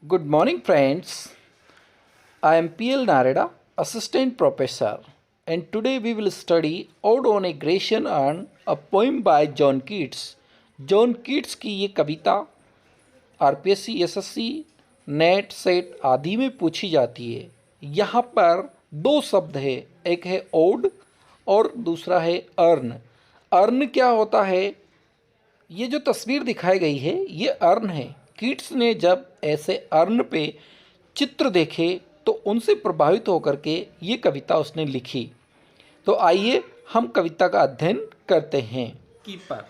Good morning, friends. I am PL Nareda, Assistant Professor, and today we will study Ode on a Grecian Urn, a poem by John Keats. John Keats की ये कविता RPSC, SSC, net, set आदि में पूछी जाती है। यहाँ पर दो शब्द है, एक है ओड और दूसरा है अर्न। अर्न क्या होता है? ये जो तस्वीर दिखाई गई है ये अर्न है। कीट्स ने जब ऐसे अर्न पे चित्र देखे तो उनसे प्रभावित होकर के ये कविता उसने लिखी। तो आइए हम कविता का अध्ययन करते हैं। कीपर।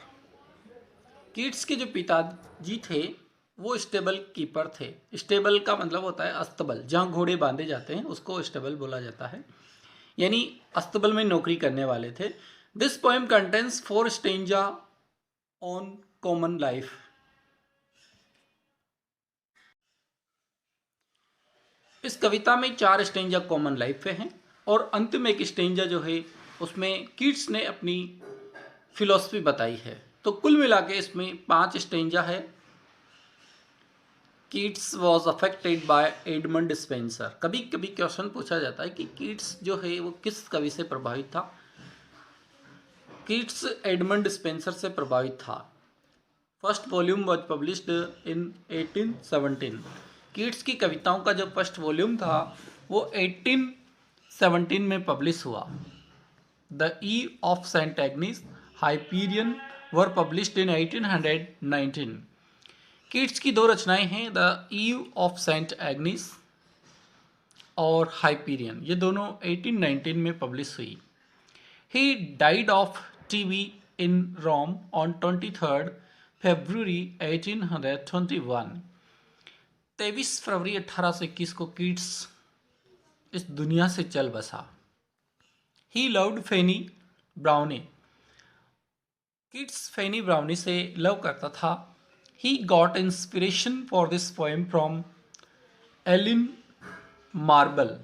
कीट्स के जो पिताजी थे वो स्टेबल कीपर थे। स्टेबल का मतलब होता है अस्तबल, जहाँ घोड़े बांधे जाते हैं उसको स्टेबल बोला जाता है, यानी अस्तबल में नौकरी करने वाले थे। This poem contains 4 stanza on common life. इस कविता में 4 स्टेंजा कॉमन लाइफ पे हैं और अंत में एक स्टेंजा जो है उसमें कीट्स ने अपनी फिलॉसफी बताई है। तो कुल मिला के इसमें 5 स्टेंजा है। Keats was affected by Edmund Spenser. कभी कभी क्वेश्चन पूछा जाता है कि कीट्स जो है वो किस कवि से प्रभावित था। कीट्स एडमंड स्पेंसर से प्रभावित था। First volume was published in 1817। Keats की कविताओं का जो फर्स्ट वॉल्यूम था वो 1817 में पब्लिश हुआ। The Eve of Saint Agnes, Hyperion were published in 1819। Keats की दो रचनाएं हैं, the Eve of Saint Agnes और हाइपीरियन। ये दोनों 1819 में पब्लिश हुई। He died of TB in Rome on 23 फरवरी 1821। 23 फरवरी 1821 को कीट्स इस दुनिया से चल बसा। He loved Fanny Brawne. Keats Fanny Brawne से लव करता था। He got inspiration for this poem from Elin Marble.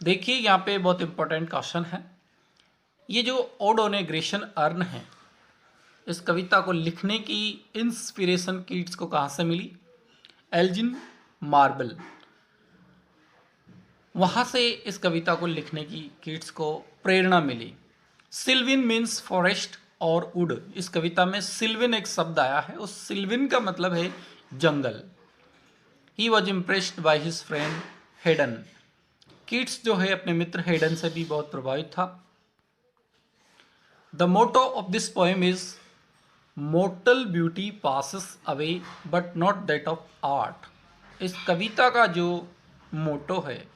देखिए यहाँ पे बहुत इंपॉर्टेंट क्वेश्चन है। ये जो ode on a Grecian urn है, इस कविता को लिखने की इंस्पिरेशन कीट्स को कहाँ से मिली? Elgin marble. वहाँ से इस कविता को लिखने की कीट्स को प्रेरणा मिली। सिल्विन मीन्स फॉरेस्ट और वुड। इस कविता में सिल्विन एक शब्द आया है, उस सिल्विन का मतलब है जंगल। He was impressed by his friend Haydon. Keats जो है अपने मित्र हेडन से भी बहुत प्रभावित था। The motto of this poem is mortal beauty passes away but not that of art. इस कविता का जो मोटो है,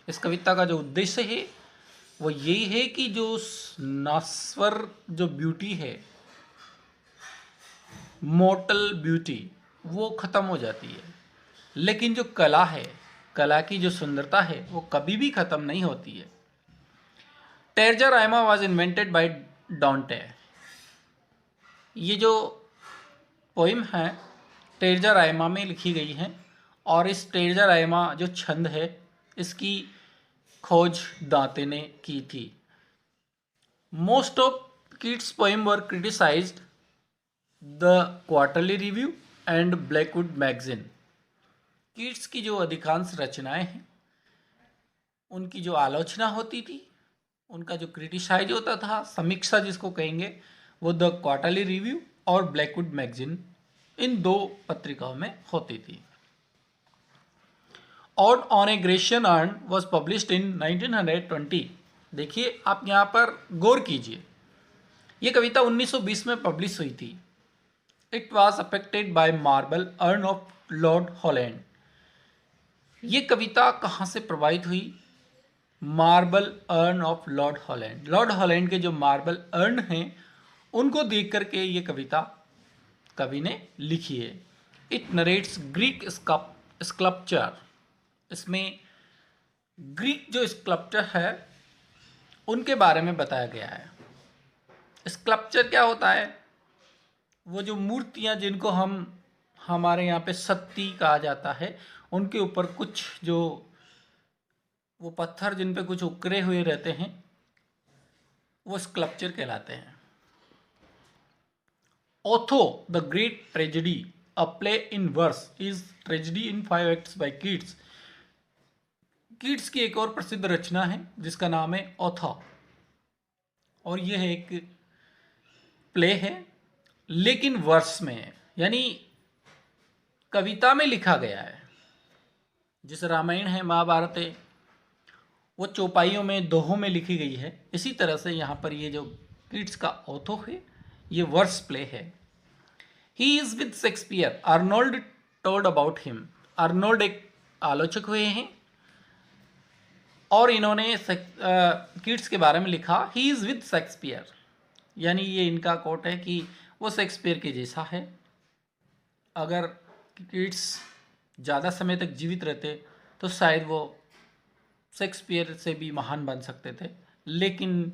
इस कविता का जो उद्देश्य है वो यही है कि जो नास्वर जो ब्यूटी है, मोर्टल ब्यूटी, वो ख़त्म हो जाती है, लेकिन जो कला है, कला की जो सुंदरता है वो कभी भी ख़त्म नहीं होती है। Terza rima was invented by Dante. ये जो पोइम है टेरजा रायमा में लिखी गई है और इस टेरजा रायमा जो छंद है इसकी खोज दांते ने की थी। Most of Keats poem were criticised the quarterly review and Blackwood magazine. Keats की जो अधिकांश रचनाएं हैं उनकी जो आलोचना होती थी, उनका जो क्रिटिसाइज होता था, समीक्षा जिसको कहेंगे, वो द क्वार्टरली रिव्यू और ब्लैकवुड मैगजीन, इन दो पत्रिकाओं में होती थी। Odd on a Grecian earn was published in 1920। देखिए आप यहाँ पर गौर कीजिए, ये कविता 1920 में पब्लिश हुई थी। It was affected by marble earn of Lord Holland. ये कविता कहाँ से प्रभावित हुई? Marble earn of Lord Holland. Lord Holland के जो मार्बल अर्न हैं उनको देख करके ये कविता कवि ने लिखी है। It narrates Greek sculpture. इसमें ग्रीक जो स्कल्पचर है उनके बारे में बताया गया है। स्कल्पचर क्या होता है? वो जो मूर्तियाँ जिनको हम हमारे यहाँ पे सत्ती कहा जाता है, उनके ऊपर कुछ जो वो पत्थर जिन पे कुछ उकरे हुए रहते हैं वो स्कल्पचर कहलाते हैं। Otho the great tragedy a play in verse is tragedy in 5 acts by Keats. Keats की एक और प्रसिद्ध रचना है जिसका नाम है ओथा, और यह एक प्ले है लेकिन वर्स में है, यानी कविता में लिखा गया है। जैसे रामायण है, महाभारत है, वो चौपाइयों में, दोहों में लिखी गई है। इसी तरह से यहाँ पर ये जो कीट्स का ओथो है, ये वर्स प्ले है। He is with Shakespeare, Arnold told about him. Arnold एक आलोचक हुए हैं और इन्होंने कीट्स के बारे में लिखा, ही इज विद शेक्सपियर, यानी ये इनका कोट है कि वो शेक्सपियर के जैसा है। अगर कीट्स ज़्यादा समय तक जीवित रहते तो शायद वो शेक्सपियर से भी महान बन सकते थे, लेकिन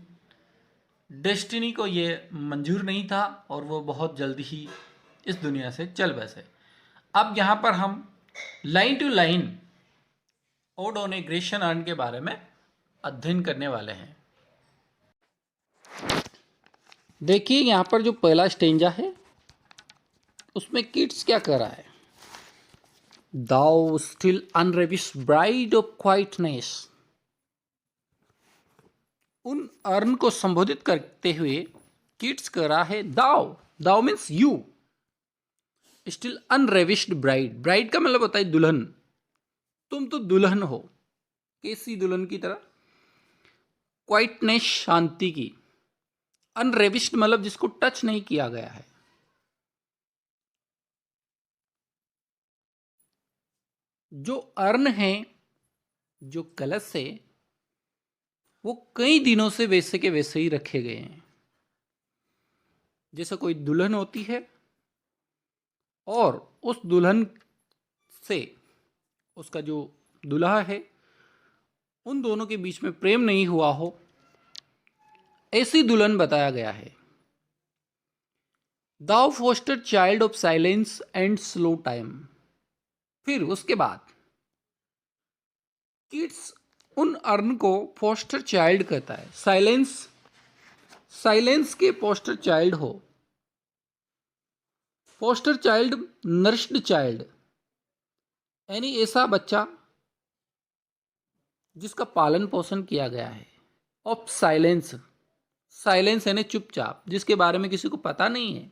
डेस्टिनी को ये मंजूर नहीं था और वो बहुत जल्दी ही इस दुनिया से चल बसे। अब यहाँ पर हम line to line ode on a Grecian urn के बारे में अध्ययन करने वाले हैं। देखिए यहाँ पर जो पहला स्टेंजा है उसमें कीट्स क्या कर रहा है, thou still unravished bride of quietness. उन अर्न को संबोधित करते हुए कीट्स कह रहा है, thou, thou means you, still unravished bride. Bride का मतलब होता है दुल्हन, तुम तो दुल्हन हो, कैसी दुल्हन की तरह, क्वाइटनेस शांति की, अनरेविश्ड मतलब जिसको टच नहीं किया गया है। जो अर्न है, जो कलश है, वो कई दिनों से वैसे के वैसे ही रखे गए हैं। जैसे कोई दुल्हन होती है और उस दुल्हन से उसका जो दूल्हा है, उन दोनों के बीच में प्रेम नहीं हुआ हो, ऐसी दुल्हन बताया गया है। Thou foster child of silence and slow time. फिर उसके बाद किड्स उन अर्न को फोस्टर चाइल्ड कहता है। साइलेंस, साइलेंस के फोस्टर चाइल्ड हो। फोस्टर चाइल्ड, नर्स्ड चाइल्ड, यानी ऐसा बच्चा जिसका पालन पोषण किया गया है। ऑफ साइलेंस, साइलेंस यानी चुपचाप, जिसके बारे में किसी को पता नहीं है।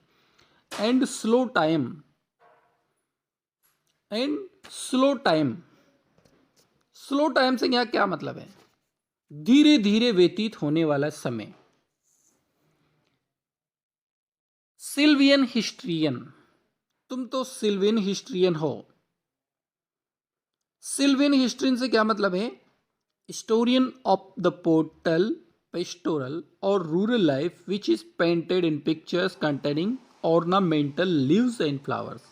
And slow time, and slow time, slow time से यहाँ क्या मतलब है, धीरे धीरे व्यतीत होने वाला समय। सिल्वियन हिस्ट्रियन, तुम तो सिल्वियन हिस्ट्रियन हो। सिल्वियन हिस्ट्रियन से क्या मतलब है, historian of the portal, pastoral और rural life which is painted in pictures containing ornamental leaves and flowers.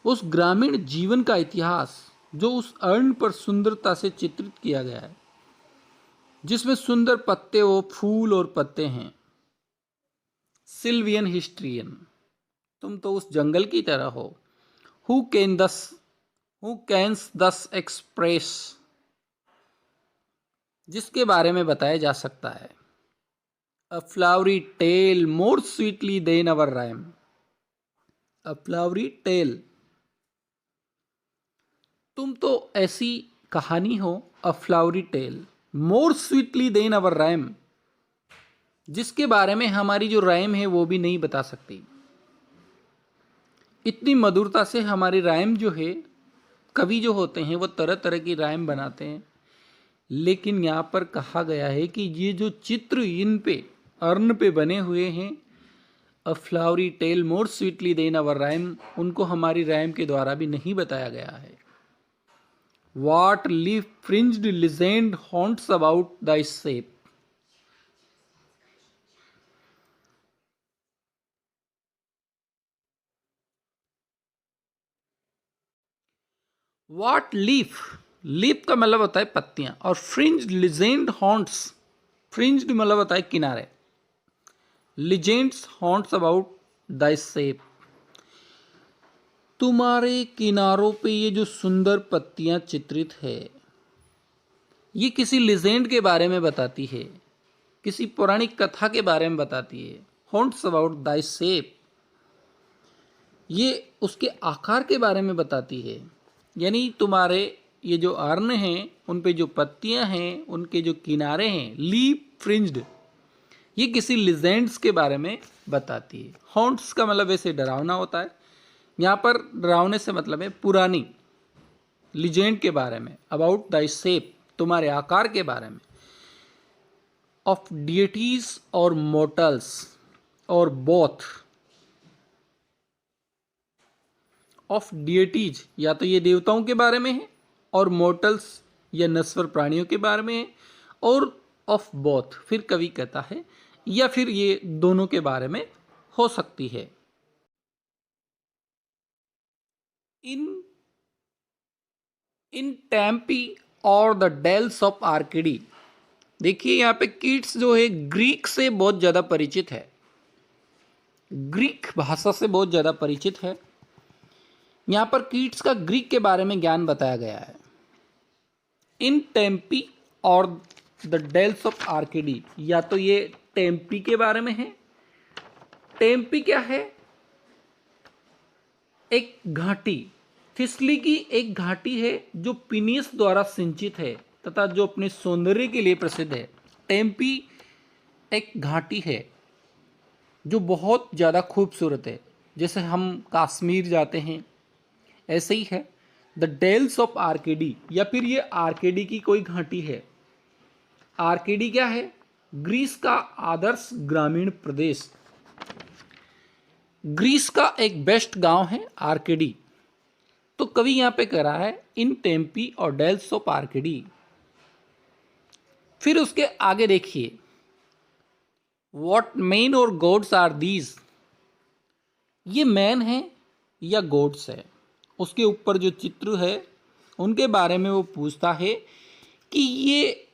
उस ग्रामीण जीवन का इतिहास जो उस अर्न पर सुंदरता से चित्रित किया गया है, जिसमें सुंदर पत्ते व फूल और पत्ते हैं। सिल्वियन हिस्ट्रियन, तुम तो उस जंगल की तरह हो। हु कैन्स दस एक्सप्रेस, जिसके बारे में बताया जा सकता है। A flowery tale more sweetly than our rhyme. A flowery tale, तुम तो ऐसी कहानी हो। A flowery tale more sweetly than our rhyme, जिसके बारे में हमारी जो राइम है वो भी नहीं बता सकती। इतनी मधुरता से हमारी राइम जो है, कवि जो होते हैं वो तरह तरह की राइम बनाते हैं, लेकिन यहाँ पर कहा गया है कि ये जो चित्र इन पे, अर्न पे बने हुए हैं, a flowery tale more sweetly than our rhyme, उनको हमारी राइम के द्वारा भी नहीं बताया गया है। What leaf fringed legend haunts about thy shape? What leaf? Leaf का मतलब होता है पत्तियां, और फ्रिंज्ड लिजेंड हॉन्ट्स, फ्रिंज्ड मतलब होता है किनारे, legends haunts about Dai shape, तुम्हारे किनारों पे ये जो सुंदर पत्तियां चित्रित है, ये किसी लिजेंड के बारे में बताती है, किसी पौराणिक कथा के बारे में बताती है। हॉन्ट्स अबाउट दाई शेप, ये उसके आकार के बारे में बताती है। यानी तुम्हारे ये जो अर्न हैं, उन पे जो पत्तियां हैं, उनके जो किनारे हैं, लीफ फ्रिंज्ड, ये किसी लिजेंड्स के बारे में बताती है। हॉन्ट्स का मतलब वैसे डरावना होता है, यहाँ पर डरावने से मतलब है पुरानी, लिजेंड के बारे में, अबाउट द शेप, तुम्हारे आकार के बारे में, ऑफ डिएटीज और मोर्टल्स और बोथ, ऑफ डिएटीज या तो ये देवताओं के बारे में है, और मोर्टल्स या नश्वर प्राणियों के बारे में है, और ऑफ बोथ फिर कवि कहता है या फिर ये दोनों के बारे में हो सकती है। इन टेम्पी और द डेल्स ऑफ आर्किडी, देखिए यहाँ पे कीट्स जो है ग्रीक से बहुत ज़्यादा परिचित है, ग्रीक भाषा से बहुत ज़्यादा परिचित है। यहाँ पर कीट्स का ग्रीक के बारे में ज्ञान बताया गया है। इन टेम्पी और द डेल्स ऑफ आर्किडी, या तो ये टेम्पी के बारे में है। टेम्पी क्या है? एक घाटी, थिस्ली की एक घाटी है जो पिनियस द्वारा सिंचित है तथा जो अपने सौंदर्य के लिए प्रसिद्ध है। टेम्पी एक घाटी है जो बहुत ज़्यादा खूबसूरत है, जैसे हम कश्मीर जाते हैं ऐसे ही है। द डेल्स ऑफ आर्केडी, या फिर ये आर्केडी की कोई घाटी है। आर्केडी क्या है? ग्रीस का आदर्श ग्रामीण प्रदेश, ग्रीस का एक बेस्ट गांव है आर्केडी। तो कवि यहाँ पे कह रहा है इन टेम्पी और डेल्स ऑफ आर्केडी। फिर उसके आगे देखिए, व्हाट मैन और गॉड्स आर दीज, ये मैन है या गॉड्स है। उसके ऊपर जो चित्र है उनके बारे में वो पूछता है कि ये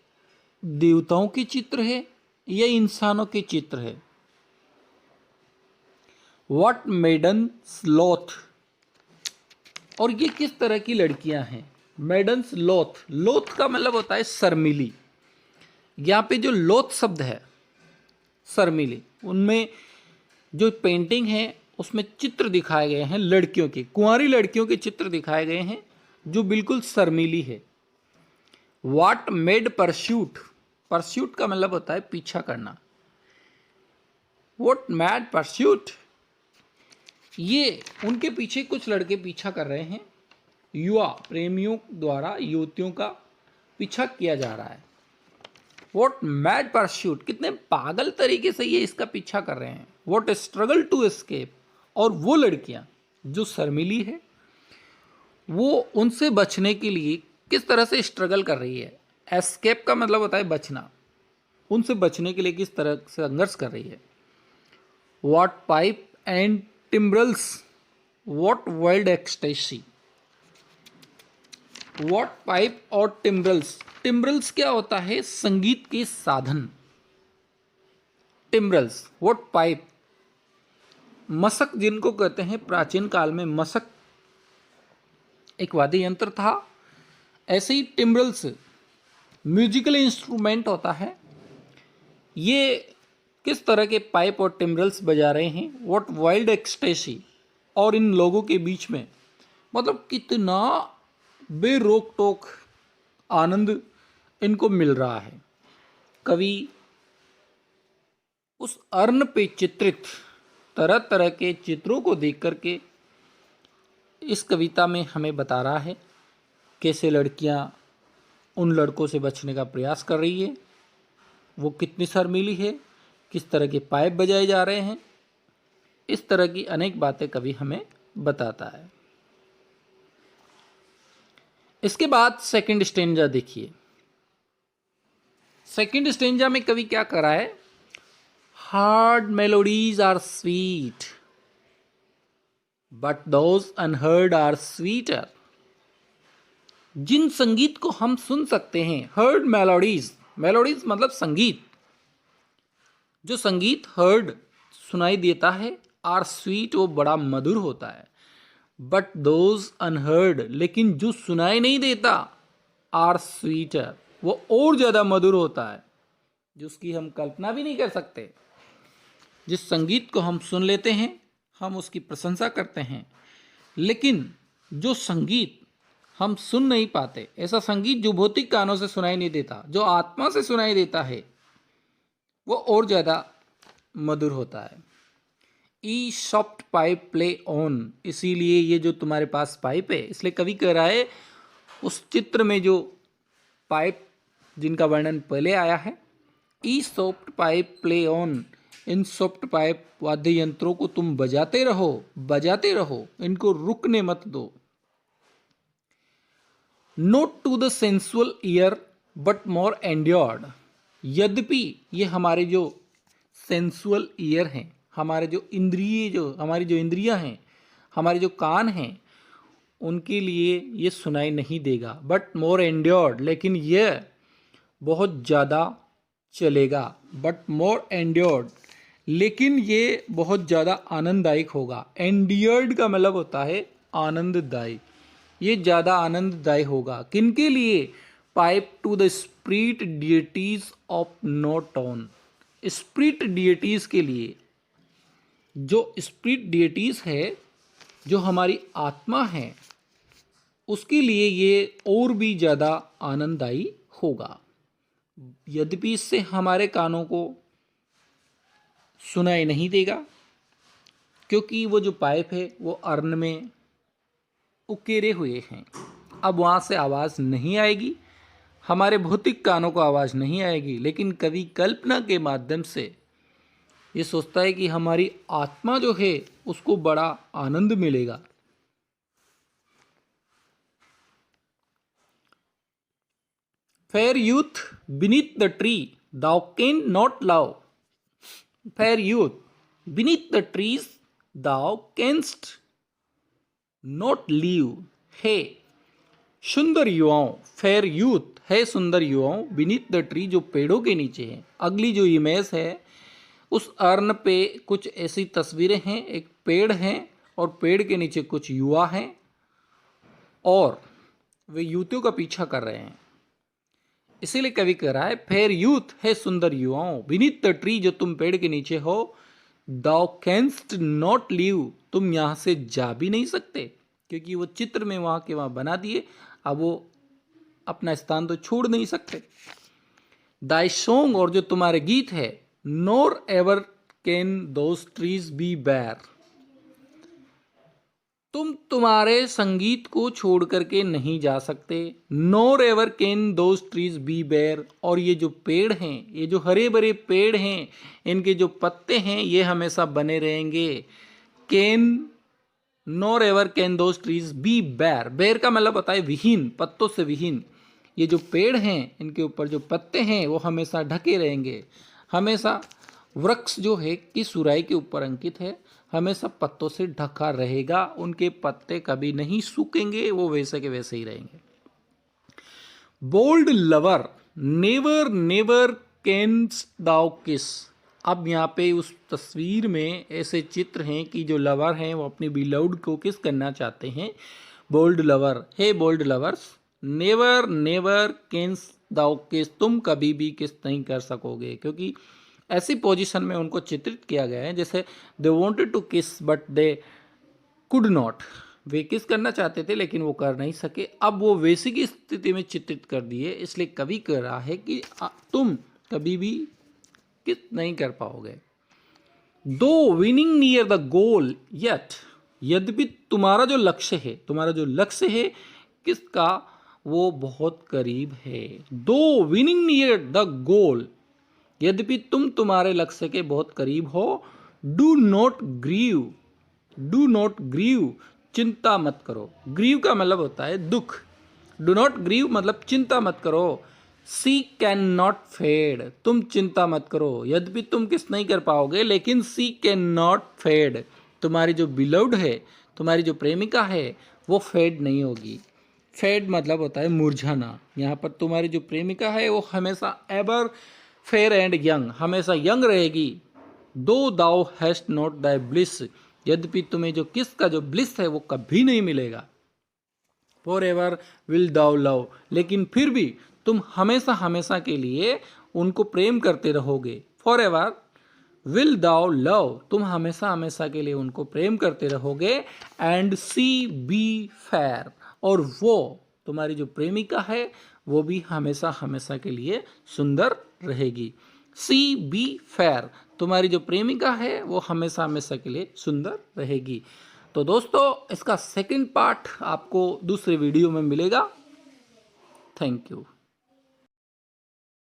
देवताओं के चित्र है या इंसानों के चित्र है। व्हाट मेडन स्लॉथ, और ये किस तरह की लड़कियां हैं। मेडन स्लॉथ, लोथ का मतलब होता है शर्मीली। यहाँ पे जो लोथ शब्द है शर्मीली, उनमें जो पेंटिंग है उसमें चित्र दिखाए गए हैं लड़कियों के, कुंवारी लड़कियों के चित्र दिखाए गए हैं जो बिल्कुल शर्मीली है। व्हाट मेड परस्यूट, परस्यूट का मतलब होता है पीछा करना। व्हाट मैड परस्यूट, ये उनके पीछे कुछ लड़के पीछा कर रहे हैं। युवा प्रेमियों द्वारा युवतियों का पीछा किया जा रहा है। व्हाट मैड परस्यूट, कितने पागल तरीके से ये इसका पीछा कर रहे हैं। व्हाट स्ट्रगल टू एस्केप, और वो लड़कियां जो शर्मिली है वो उनसे बचने के लिए किस तरह से स्ट्रगल कर रही है। एस्केप का मतलब होता है बचना, उनसे बचने के लिए किस तरह से संघर्ष कर रही है। What pipe and timbrels, what wild ecstasy. What pipe और टिम्ब्रल्स, टिम्ब्रल्स क्या होता है? संगीत के साधन। टिम्ब्रल्स, व्हाट पाइप, मशक जिनको कहते हैं, प्राचीन काल में मशक एक वाद्य यंत्र था। ऐसे ही टिम्ब्रल्स म्यूजिकल इंस्ट्रूमेंट होता है। ये किस तरह के पाइप और टिम्ब्रल्स बजा रहे हैं। व्हाट वाइल्ड एक्सटेसी, और इन लोगों के बीच में मतलब कितना बेरोक टोक आनंद इनको मिल रहा है। कवि उस अर्न पे चित्रित तरह तरह के चित्रों को देख करके इस कविता में हमें बता रहा है कैसे लड़कियां उन लड़कों से बचने का प्रयास कर रही है, वो कितनी शर्मीली है, किस तरह के पाइप बजाए जा रहे हैं। इस तरह की अनेक बातें कवि हमें बताता है। इसके बाद सेकंड स्टेंजा देखिए। सेकंड स्टेंजा में कवि क्या कर रहा है? Hard melodies are sweet but those unheard are sweeter. जिन संगीत को हम सुन सकते हैं, हर्ड मेलोडीज, मेलोडीज मतलब संगीत, जो संगीत हर्ड सुनाई देता है, आर स्वीट वो बड़ा मधुर होता है। बट दोज अनहर्ड, लेकिन जो सुनाई नहीं देता, आर स्वीटर वो और ज़्यादा मधुर होता है, जिसकी हम कल्पना भी नहीं कर सकते। जिस संगीत को हम सुन लेते हैं हम उसकी प्रशंसा करते हैं, लेकिन जो संगीत हम सुन नहीं पाते, ऐसा संगीत जो भौतिक कानों से सुनाई नहीं देता, जो आत्मा से सुनाई देता है, वो और ज़्यादा मधुर होता है। Ye soft pipe play on, इसीलिए ये जो तुम्हारे पास पाइप है, इसलिए कवि कह रहा है उस चित्र में जो पाइप जिनका वर्णन पहले आया है, ye soft pipe play on, इन सॉफ्ट पाइप वाद्य यंत्रों को तुम बजाते रहो, इनको रुकने मत दो। Not to the sensual ear but more endeared, यद्यपि ये हमारे जो सेंसुअल ईयर हैं, हमारे जो हमारी जो इंद्रियां हैं, हमारे जो कान हैं, उनके लिए ये सुनाई नहीं देगा। बट मोर एंड्योर्ड, लेकिन यह बहुत ज़्यादा चलेगा। बट मोर एंड्योर्ड, लेकिन ये बहुत ज़्यादा आनंददायक होगा। एंडियर्ड का मतलब होता है आनंददायी, ये ज़्यादा आनंददायी होगा। किनके लिए? Pipe to the spirit ditties of no tone, spirit ditties के लिए। जो स्पिरिट डिएटीज है, जो हमारी आत्मा है, उसके लिए ये और भी ज़्यादा आनंददायी होगा। यद्यपि इससे हमारे कानों को सुनाई नहीं देगा, क्योंकि वो जो पाइप है वो अर्न में उकेरे हुए हैं। अब वहाँ से आवाज़ नहीं आएगी, हमारे भौतिक कानों को आवाज़ नहीं आएगी, लेकिन कवि कल्पना के माध्यम से ये सोचता है कि हमारी आत्मा जो है उसको बड़ा आनंद मिलेगा। Fair youth beneath the tree thou can not love, fair youth beneath the trees thou canst not leave. हे सुंदर युवाओं, फेयर यूथ है सुंदर युवाओं, बीनीथ द ट्री जो पेड़ों के नीचे है। अगली जो इमेज है उस अर्न पे कुछ ऐसी तस्वीरें हैं, एक पेड़ है और पेड़ के नीचे कुछ युवा हैं और वे युवतियों का पीछा कर रहे हैं। इसीलिए कवि कह रहा है फेयर यूथ है सुंदर युवाओं, बीनीथ द ट्री जो तुम पेड़ के नीचे हो, दाउ कैंस्ट नॉट लीव, तुम यहाँ से जा भी नहीं सकते, क्योंकि वो चित्र में वहाँ के वहाँ बना दिए, अब वो अपना स्थान तो छोड़ नहीं सकते। दाई सॉन्ग, और जो तुम्हारे गीत है, nor ever can those trees be bare, तुम तुम्हारे संगीत को छोड़ करके नहीं जा सकते। Nor ever can those trees be bare, और ये जो पेड़ हैं, ये जो हरे भरे पेड़ हैं, इनके जो पत्ते हैं ये हमेशा बने रहेंगे। Can, nor ever can those trees be bare, bare का मतलब होता है विहीन, पत्तों से विहीन। ये जो पेड़ हैं इनके ऊपर जो पत्ते हैं वो हमेशा ढके रहेंगे। हमेशा वृक्ष जो है कि सुराई के ऊपर अंकित है, हमेशा पत्तों से ढका रहेगा, उनके पत्ते कभी नहीं सूखेंगे, वो वैसे के वैसे ही रहेंगे। Bold lover never never can thou kiss, अब यहाँ पे उस तस्वीर में ऐसे चित्र हैं कि जो लवर हैं वो अपनी बिलव्ड को किस करना चाहते हैं। बोल्ड लवर, हे bold lovers, never never can thou kiss, तुम कभी भी किस नहीं कर सकोगे, क्योंकि ऐसी पोजीशन में उनको चित्रित किया गया है जैसे दे वॉन्टेड टू किस बट दे कुड नॉट, वे किस करना चाहते थे लेकिन वो कर नहीं सके। अब वो वैसी की स्थिति में चित्रित कर दिए, इसलिए कवि कह रहा है कि तुम कभी भी किस नहीं कर पाओगे। दो winning near the goal yet, यद्यपि तुम्हारा जो लक्ष्य है किसका, वो बहुत करीब है। दो विनिंग नियर द गोल, यद्यपि तुम तुम्हारे लक्ष्य के बहुत करीब हो। Do not grieve, do not grieve, चिंता मत करो। ग्रीव का मतलब होता है दुख, डू नॉट ग्रीव मतलब चिंता मत करो। सी कैन नॉट फेड, तुम चिंता मत करो, यद्यपि तुम किस नहीं कर पाओगे, लेकिन सी कैन नॉट फेड, तुम्हारी जो बिलव्ड है, तुम्हारी जो प्रेमिका है, वो फेड नहीं होगी। फेड मतलब होता है मुरझाना। यहाँ पर तुम्हारी जो प्रेमिका है वो हमेशा एवर फेयर एंड यंग, हमेशा यंग रहेगी। Though thou hast not thy bliss, यद्यपि तुम्हें जो किस का जो ब्लिस है वो कभी नहीं मिलेगा। For ever will thou love, लेकिन फिर भी तुम हमेशा हमेशा के लिए उनको प्रेम करते रहोगे। For ever will thou love, तुम हमेशा हमेशा के लिए उनको प्रेम करते रहोगे। एंड सी बी फेयर, और वो तुम्हारी जो प्रेमिका है वो भी हमेशा हमेशा के लिए सुंदर रहेगी। सी बी फेयर, तुम्हारी जो प्रेमिका है वो हमेशा हमेशा के लिए सुंदर रहेगी। तो दोस्तों इसका सेकंड पार्ट आपको दूसरे वीडियो में मिलेगा। Thank you.